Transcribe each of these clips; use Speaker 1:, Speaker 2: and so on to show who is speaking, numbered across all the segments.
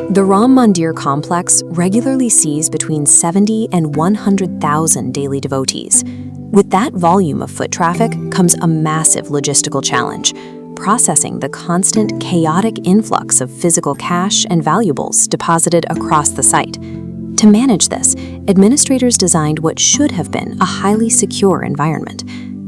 Speaker 1: The Ram Mandir complex regularly sees between 70 and 100,000 daily devotees. With that volume of foot traffic comes a massive logistical challenge, processing the constant, chaotic influx of physical cash and valuables deposited across the site. To manage this, administrators designed what should have been a highly secure environment.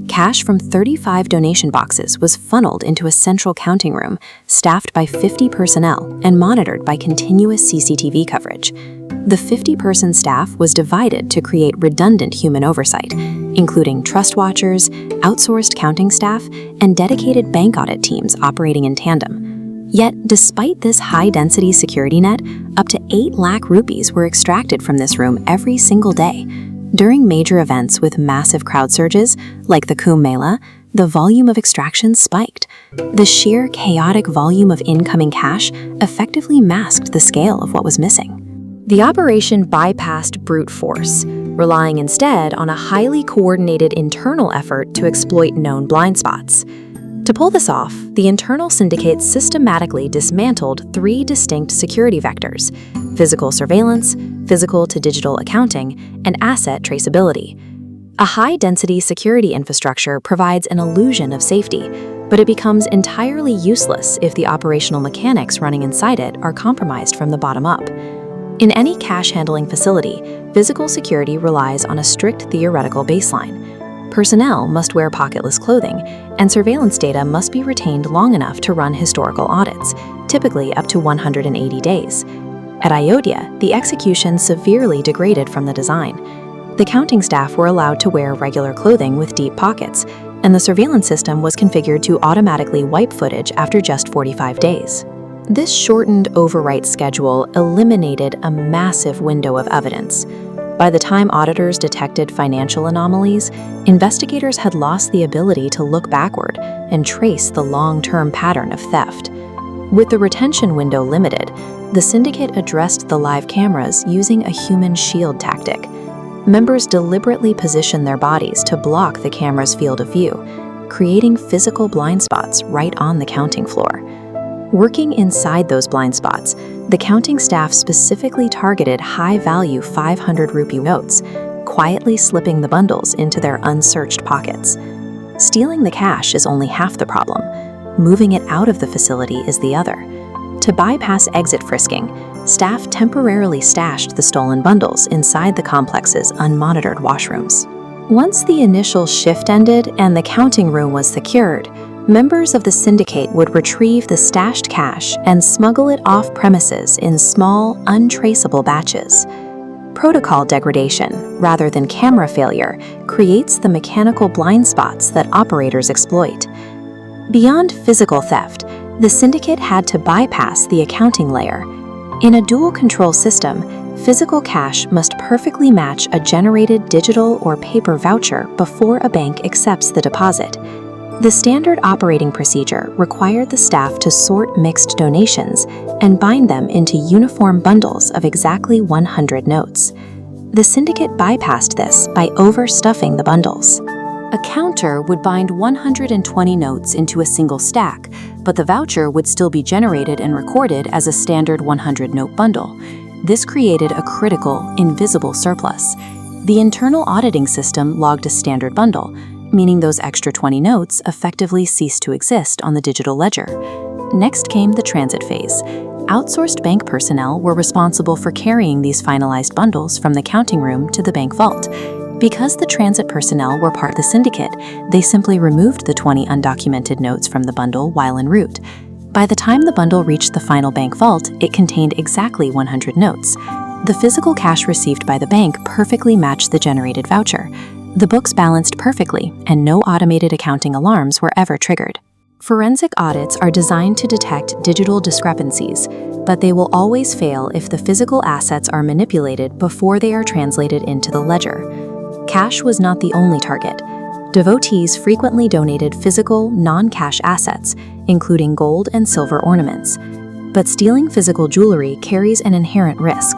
Speaker 1: Cash from 35 donation boxes was funneled into a central counting room, staffed by 50 personnel and monitored by continuous CCTV coverage. The 50-person staff was divided to create redundant human oversight, including trust watchers, outsourced counting staff, and dedicated bank audit teams operating in tandem. Yet, despite this high-density security net, up to 8 lakh rupees were extracted from this room every single day. During major events with massive crowd surges, like the Kumbh Mela, the volume of extraction spiked. The sheer chaotic volume of incoming cash effectively masked the scale of what was missing. The operation bypassed brute force, relying instead on a highly coordinated internal effort to exploit known blind spots. To pull this off, the internal syndicate systematically dismantled 3 distinct security vectors: physical surveillance, physical to digital accounting, and asset traceability. A high-density security infrastructure provides an illusion of safety, but it becomes entirely useless if the operational mechanics running inside it are compromised from the bottom up. In any cash-handling facility, physical security relies on a strict theoretical baseline. Personnel must wear pocketless clothing, and surveillance data must be retained long enough to run historical audits, typically up to 180 days. At Ayodhya, the execution severely degraded from the design. The counting staff were allowed to wear regular clothing with deep pockets, and the surveillance system was configured to automatically wipe footage after just 45 days. This shortened overwrite schedule eliminated a massive window of evidence. By the time auditors detected financial anomalies, investigators had lost the ability to look backward and trace the long-term pattern of theft. With the retention window limited, the syndicate addressed the live cameras using a human shield tactic. Members deliberately positioned their bodies to block the camera's field of view, creating physical blind spots right on the counting floor. Working inside those blind spots, the counting staff specifically targeted high-value 500 rupee notes, quietly slipping the bundles into their unsearched pockets. Stealing the cash is only half the problem. Moving it out of the facility is the other. To bypass exit frisking, staff temporarily stashed the stolen bundles inside the complex's unmonitored washrooms. Once the initial shift ended and the counting room was secured, members of the syndicate would retrieve the stashed cash and smuggle it off premises in small, untraceable batches. Protocol degradation, rather than camera failure, creates the mechanical blind spots that operators exploit. Beyond physical theft, the syndicate had to bypass the accounting layer. In a dual control system, physical cash must perfectly match a generated digital or paper voucher before a bank accepts the deposit. The standard operating procedure required the staff to sort mixed donations and bind them into uniform bundles of exactly 100 notes. The syndicate bypassed this by overstuffing the bundles. A counter would bind 120 notes into a single stack, but the voucher would still be generated and recorded as a standard 100-note bundle. This created a critical, invisible surplus. The internal auditing system logged a standard bundle, meaning those extra 20 notes effectively ceased to exist on the digital ledger. Next came the transit phase. Outsourced bank personnel were responsible for carrying these finalized bundles from the counting room to the bank vault. Because the transit personnel were part of the syndicate, they simply removed the 20 undocumented notes from the bundle while en route. By the time the bundle reached the final bank vault, it contained exactly 100 notes. The physical cash received by the bank perfectly matched the generated voucher. The books balanced perfectly, and no automated accounting alarms were ever triggered. Forensic audits are designed to detect digital discrepancies, but they will always fail if the physical assets are manipulated before they are translated into the ledger. Cash was not the only target. Devotees frequently donated physical, non-cash assets, including gold and silver ornaments. But stealing physical jewelry carries an inherent risk.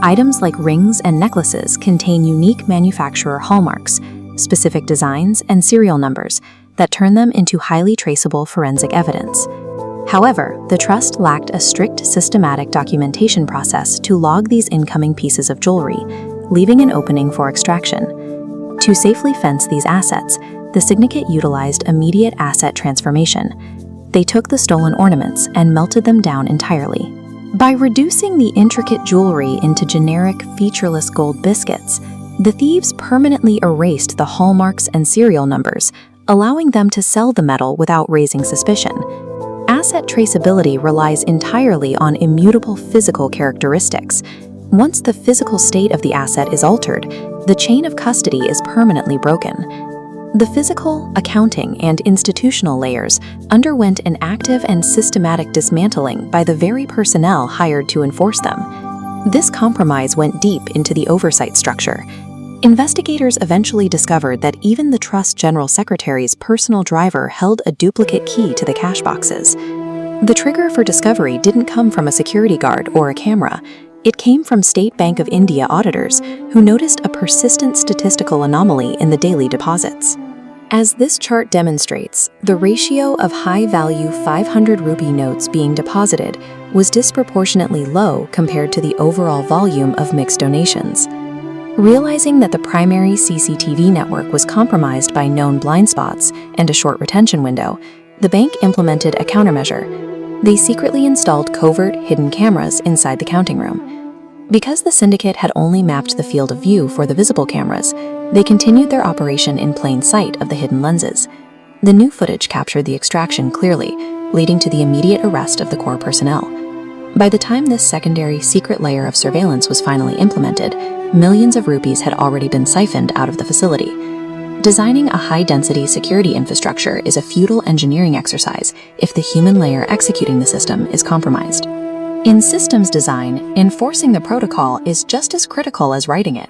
Speaker 1: Items like rings and necklaces contain unique manufacturer hallmarks, specific designs, and serial numbers that turn them into highly traceable forensic evidence. However, the trust lacked a strict systematic documentation process to log these incoming pieces of jewelry, leaving an opening for extraction. To safely fence these assets, the syndicate utilized immediate asset transformation. They took the stolen ornaments and melted them down entirely. By reducing the intricate jewelry into generic, featureless gold biscuits, the thieves permanently erased the hallmarks and serial numbers, allowing them to sell the metal without raising suspicion. Asset traceability relies entirely on immutable physical characteristics. Once the physical state of the asset is altered, the chain of custody is permanently broken. The physical, accounting, and institutional layers underwent an active and systematic dismantling by the very personnel hired to enforce them. This compromise went deep into the oversight structure. Investigators eventually discovered that even the Trust General Secretary's personal driver held a duplicate key to the cash boxes. The trigger for discovery didn't come from a security guard or a camera. It came from State Bank of India auditors who noticed a persistent statistical anomaly in the daily deposits. As this chart demonstrates, the ratio of high-value 500 rupee notes being deposited was disproportionately low compared to the overall volume of mixed donations. Realizing that the primary CCTV network was compromised by known blind spots and a short retention window, the bank implemented a countermeasure. They secretly installed covert, hidden cameras inside the counting room. Because the syndicate had only mapped the field of view for the visible cameras, they continued their operation in plain sight of the hidden lenses. The new footage captured the extraction clearly, leading to the immediate arrest of the core personnel. By the time this secondary secret layer of surveillance was finally implemented, millions of rupees had already been siphoned out of the facility. Designing a high-density security infrastructure is a futile engineering exercise if the human layer executing the system is compromised. In systems design, enforcing the protocol is just as critical as writing it.